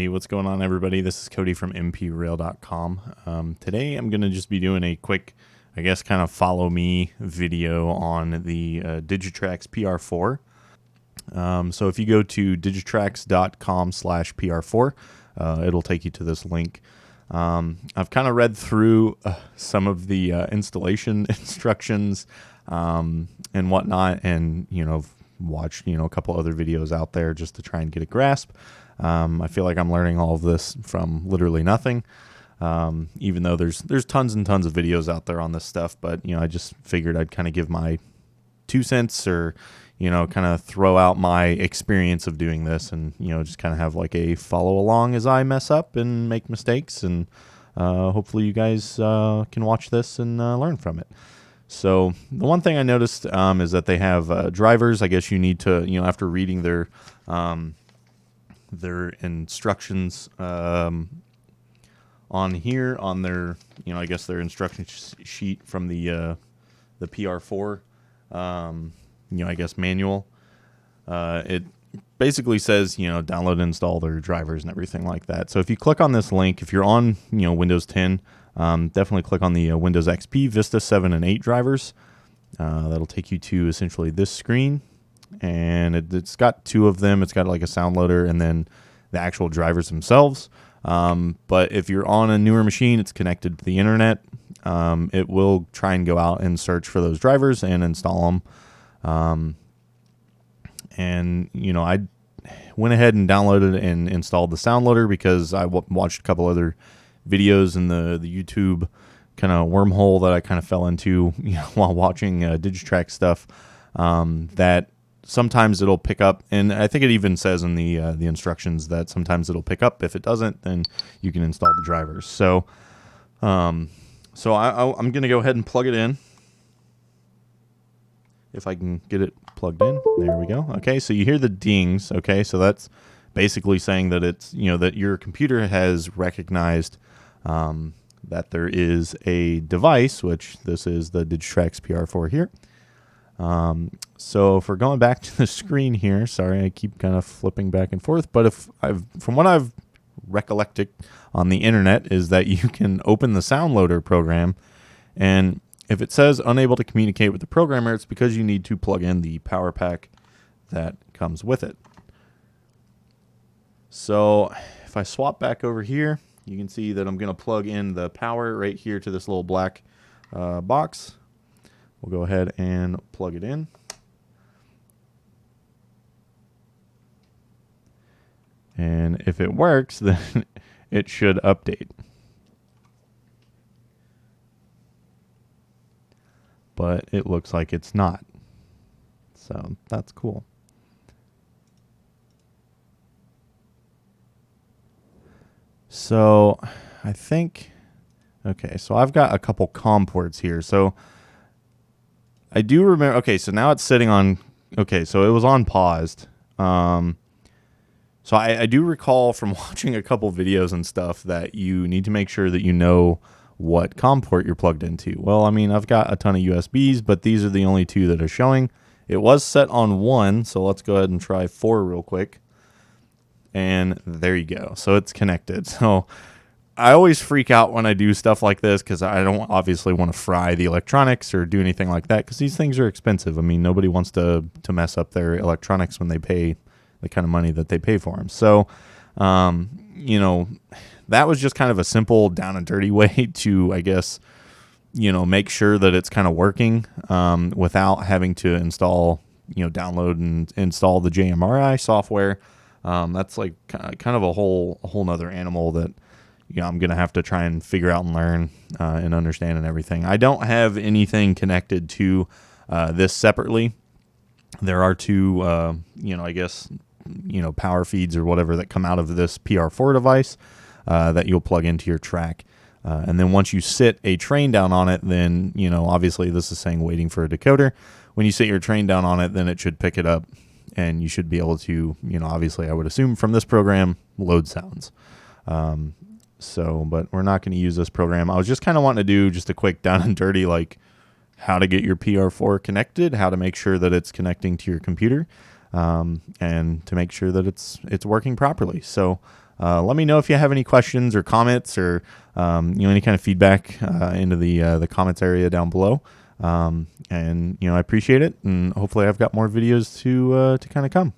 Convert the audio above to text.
Hey, what's going on, everybody? This is Cody from mprail.com. Today I'm going to just be doing a quick, I guess, kind of follow me video on the Digitrax PR4. So if you go to digitrax.com/PR4, it'll take you to this link. I've kind of read through some of the installation instructions and whatnot, and watched a couple other videos out there just to try and get a grasp. I feel like I'm learning all of this from literally nothing, even though there's tons and tons of videos out there on this stuff. But I just figured I'd kind of give my 2 cents, or kind of throw out my experience of doing this, and just kind of have like a follow along as I mess up and make mistakes, and hopefully you guys can watch this and learn from it. So the one thing I noticed is that they have drivers. I guess you need to, after reading their instructions on here, on their, I guess their instruction sheet from the PR4, I guess manual. It basically says, download and install their drivers and everything like that. So if you click on this link, if you're on, Windows 10, definitely click on the Windows XP, Vista 7 and 8 drivers. That'll take you to essentially this screen, and it's got 2 of them. It's got like a sound loader and then the actual drivers themselves. But if you're on a newer machine, it's connected to the internet. It will try and go out and search for those drivers and install them. I went ahead and downloaded and installed the sound loader because I watched a couple other videos in the YouTube kind of wormhole that I kind of fell into while watching Digitrax stuff, that sometimes it'll pick up, and I think it even says in the instructions that sometimes it'll pick up. If it doesn't, then you can install the drivers. So I'm going to go ahead and plug it in. If I can get it plugged in. There we go. Okay, so you hear the dings. Okay, so that's basically saying that it's, that your computer has recognized that there is a device, which this is the Digitrax PR4 here. So if we're going back to the screen here, sorry, I keep kind of flipping back and forth, but from what I've recollected on the internet, is that you can open the sound loader program, and if it says unable to communicate with the programmer, it's because you need to plug in the power pack that comes with it. So if I swap back over here, you can see that I'm going to plug in the power right here to this little black box. We'll go ahead and plug it in. And if it works, then it should update. But it looks like it's not. So that's cool. So I think, okay, so I've got a couple COM ports here. So I do remember, okay, so now it's sitting on, okay, so it was on paused. So I do recall from watching a couple videos and stuff that you need to make sure that you know what COM port you're plugged into. Well, I mean, I've got a ton of USBs, but these are the only 2 that are showing. It was set on 1, so let's go ahead and try 4 real quick. And there you go. So it's connected. So I always freak out when I do stuff like this because I don't obviously want to fry the electronics or do anything like that, because these things are expensive. I mean, nobody wants to mess up their electronics when they pay the kind of money that they pay for them. So, that was just kind of a simple down and dirty way to, I guess, make sure that it's kind of working without having to install, download and install the JMRI software. That's like kind of a whole nother animal that, I'm going to have to try and figure out and learn and understand and everything. I don't have anything connected to this separately. There are 2, I guess, power feeds or whatever that come out of this PR4 device that you'll plug into your track. And then once you sit a train down on it, then, obviously this is saying waiting for a decoder. When you sit your train down on it, then it should pick it up, and you should be able to, obviously I would assume from this program, load sounds. But we're not going to use this program. I was just kind of wanting to do just a quick down and dirty, like how to get your PR4 connected, how to make sure that it's connecting to your computer, and to make sure that it's working properly. So let me know if you have any questions or comments or any kind of feedback into the comments area down below. And I appreciate it, and hopefully I've got more videos to kind of come.